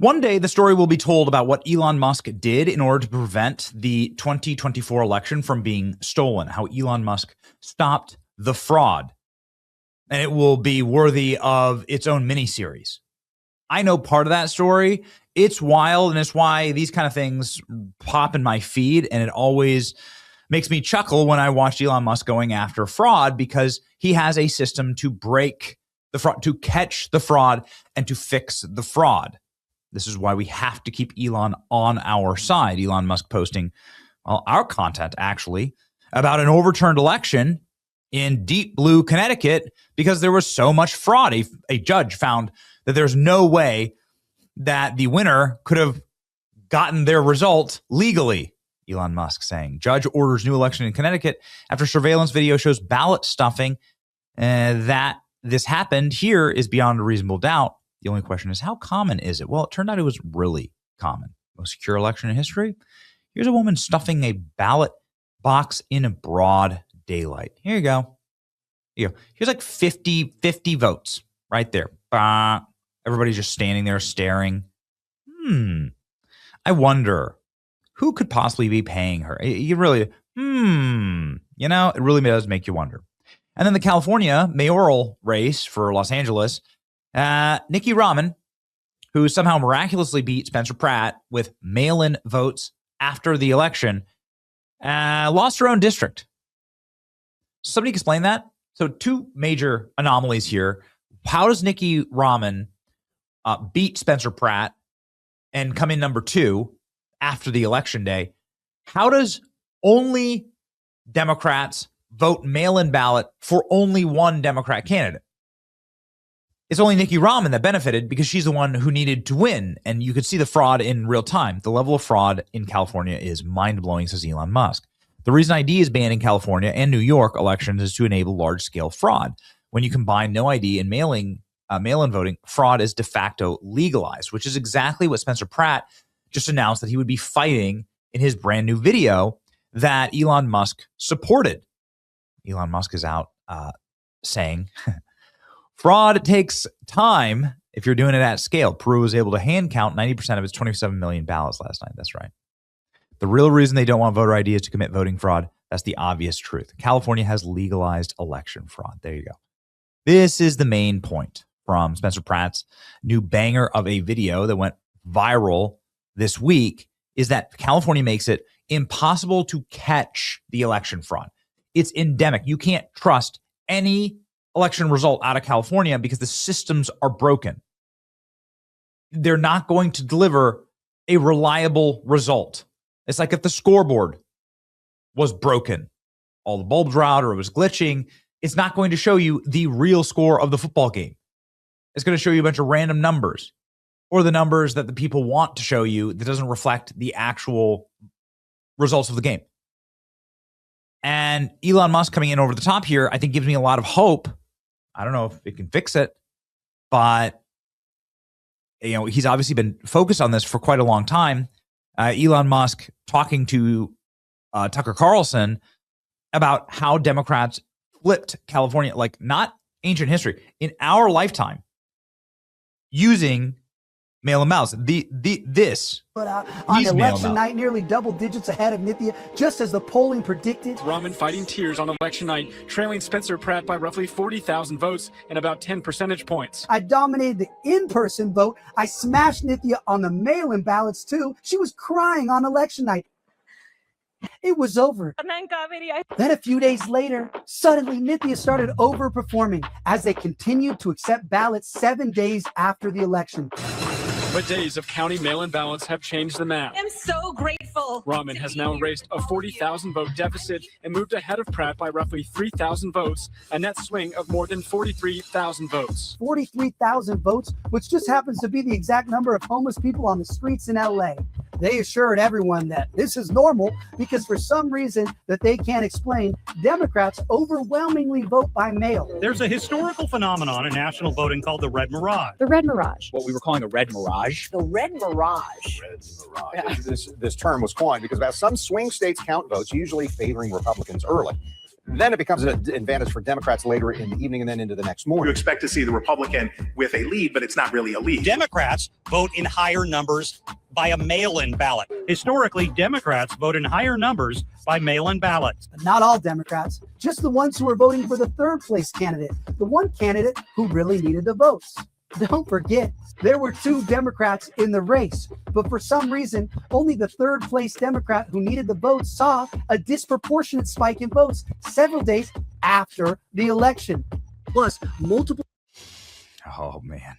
One day, the story will be told about what Elon Musk did in order to prevent the 2024 election from being stolen, how Elon Musk stopped the fraud. And it will be worthy of its own miniseries. I know part of that story. It's wild, and it's why these kind of things pop in my feed, and it always makes me chuckle when I watch Elon Musk going after fraud, because he has a system to break the fraud, to catch the fraud, and to fix the fraud. This is why we have to keep Elon on our side. Elon Musk posting, well, our content actually, about an overturned election in deep blue Connecticut because there was so much fraud. A judge found that there's no way that the winner could have gotten their result legally. Elon Musk saying, judge orders new election in Connecticut after surveillance video shows ballot stuffing. That this happened here is beyond a reasonable doubt. The only question is, how common is it? Well, it turned out it was really common. Most secure election in history. Here's a woman stuffing a ballot box in broad daylight. Here you go. Here's like 50 votes right there. Bah. Everybody's just standing there staring. I wonder who could possibly be paying her. You really, it really does make you wonder. And then the California mayoral race for Los Angeles, Nikki Rahman, who somehow miraculously beat Spencer Pratt with mail-in votes after the election, lost her own district. Somebody explain that? So two major anomalies here. How does Nikki Rahman beat Spencer Pratt and come in number 2 after the election day? How does only Democrats vote mail-in ballot for only one Democrat candidate? It's only Nikki Rahman that benefited because she's the one who needed to win. And you could see the fraud in real time. The level of fraud in California is mind-blowing, says Elon Musk. The reason ID is banned in California and New York elections is to enable large-scale fraud. When you combine no ID and mail-in voting, fraud is de facto legalized, which is exactly what Spencer Pratt just announced that he would be fighting in his brand new video that Elon Musk supported. Elon Musk is out saying, fraud takes time if you're doing it at scale. Peru was able to hand count 90% of its 27 million ballots last night. That's right. The real reason they don't want voter ID is to commit voting fraud. That's the obvious truth. California has legalized election fraud. There you go. This is the main point from Spencer Pratt's new banger of a video that went viral this week, is that California makes it impossible to catch the election fraud. It's endemic. You can't trust any election result out of California because the systems are broken. They're not going to deliver a reliable result. It's like if the scoreboard was broken, all the bulbs were out or it was glitching, it's not going to show you the real score of the football game. It's going to show you a bunch of random numbers or the numbers that the people want to show you that doesn't reflect the actual results of the game. And Elon Musk coming in over the top here, I think gives me a lot of hope. I don't know if it can fix it, but he's obviously been focused on this for quite a long time. Elon Musk talking to Tucker Carlson about how Democrats flipped California, like not ancient history, in our lifetime, using mail-in ballots. This on election night, nearly double digits ahead of Nithya, just as the polling predicted. Rahman fighting tears on election night, trailing Spencer Pratt by roughly 40,000 votes and about 10 percentage points. I dominated the in-person vote. I smashed Nithya on the mail-in ballots too. She was crying on election night. It was over. Then a few days later, suddenly Nithya started overperforming as they continued to accept ballots 7 days after the election. But days of counting mail-in ballots have changed the map. I'm so grateful. Rahman has now erased a 40,000 vote deficit and moved ahead of Pratt by roughly 3,000 votes, a net swing of more than 43,000 votes. 43,000 votes, which just happens to be the exact number of homeless people on the streets in LA. They assured everyone that this is normal because for some reason that they can't explain, Democrats overwhelmingly vote by mail. There's a historical phenomenon in national voting called the red mirage. The red mirage. What we were calling a red mirage. The red mirage. Red mirage. Yeah. This term was coined because about some swing states count votes, usually favoring Republicans early. Then it becomes an advantage for Democrats later in the evening and then into the next morning. You expect to see the Republican with a lead, but it's not really a lead. Democrats vote in higher numbers by a mail-in ballot. Historically, Democrats vote in higher numbers by mail-in ballots. But not all Democrats, just the ones who are voting for the third place candidate, the one candidate who really needed the votes. Don't forget, there were 2 Democrats in the race, but for some reason, only the third place Democrat who needed the votes saw a disproportionate spike in votes several days after the election. Plus, multiple. Oh, man.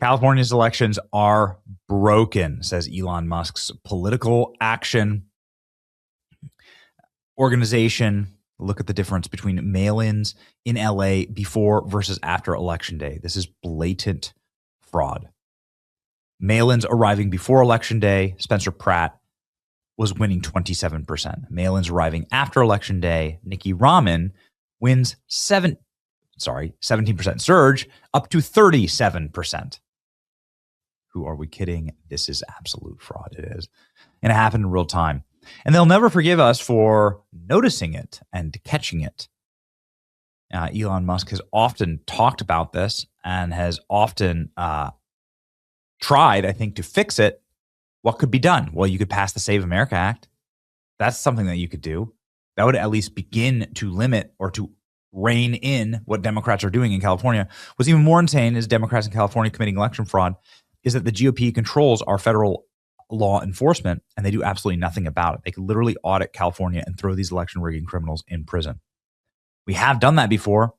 California's elections are broken, says Elon Musk's political action organization. Look at the difference between mail-ins in LA before versus after Election Day. This is blatant fraud. Mail-ins arriving before Election Day, Spencer Pratt was winning 27%. Mail-ins arriving after Election Day, Nikki Rahman wins 17% surge up to 37%. Who are we kidding? This is absolute fraud. It is. And it happened in real time. And they'll never forgive us for noticing it and catching it. Elon Musk has often talked about this and has often tried, I think, to fix it. What could be done? Well, you could pass the Save America Act. That's something that you could do. That would at least begin to limit or to rein in what Democrats are doing in California. What's even more insane is Democrats in California committing election fraud is that the GOP controls our federal law enforcement, and they do absolutely nothing about it. They could literally audit California and throw these election rigging criminals in prison. We have done that before.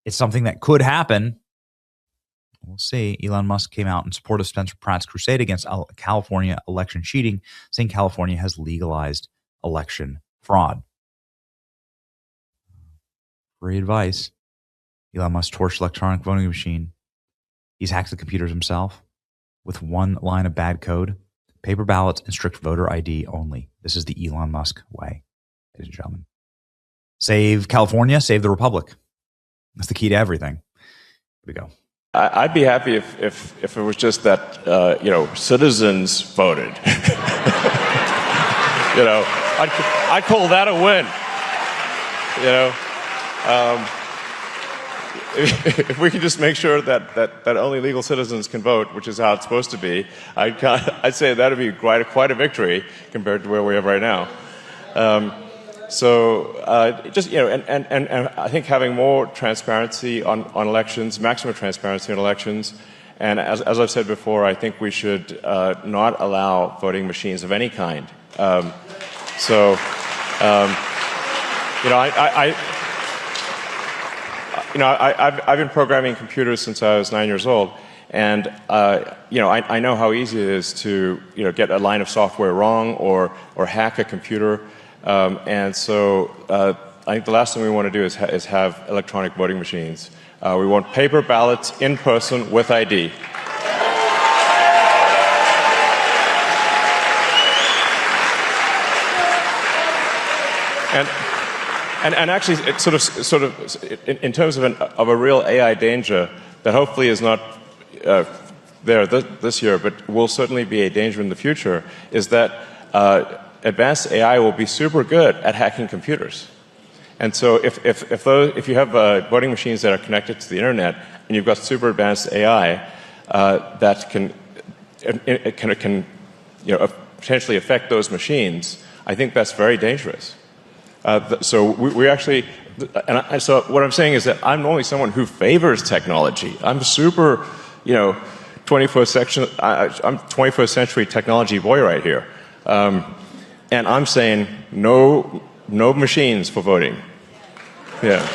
It's something that could happen. We'll see. Elon Musk came out in support of Spencer Pratt's crusade against California election cheating, saying California has legalized election fraud. Free advice. Elon Musk torched electronic voting machine. He's hacked the computers himself with one line of bad code. Paper ballots and strict voter ID only. This is the Elon Musk way, ladies and gentlemen. Save California, save the Republic. That's the key to everything. Here we go. I'd be happy if it was just that, citizens voted. I'd call that a win. If we could just make sure that only legal citizens can vote, which is how it's supposed to be, I'd say that would be quite a victory compared to where we are right now. And I think having more transparency on elections, maximum transparency on elections, and as I've said before, I think we should not allow voting machines of any kind. I've been programming computers since I was 9 years old, and I know how easy it is to get a line of software wrong or hack a computer, and so I think the last thing we want to do is have electronic voting machines. We want paper ballots in person with ID. And actually, it's sort of, in terms of a real AI danger that hopefully is not there this year, but will certainly be a danger in the future, is that advanced AI will be super good at hacking computers. And so if you have voting machines that are connected to the internet and you've got super advanced AI that can potentially affect those machines, I think that's very dangerous. So we actually, so what I'm saying is that I'm only someone who favors technology. I'm super, 21st century technology boy right here. And I'm saying no machines for voting. Yeah.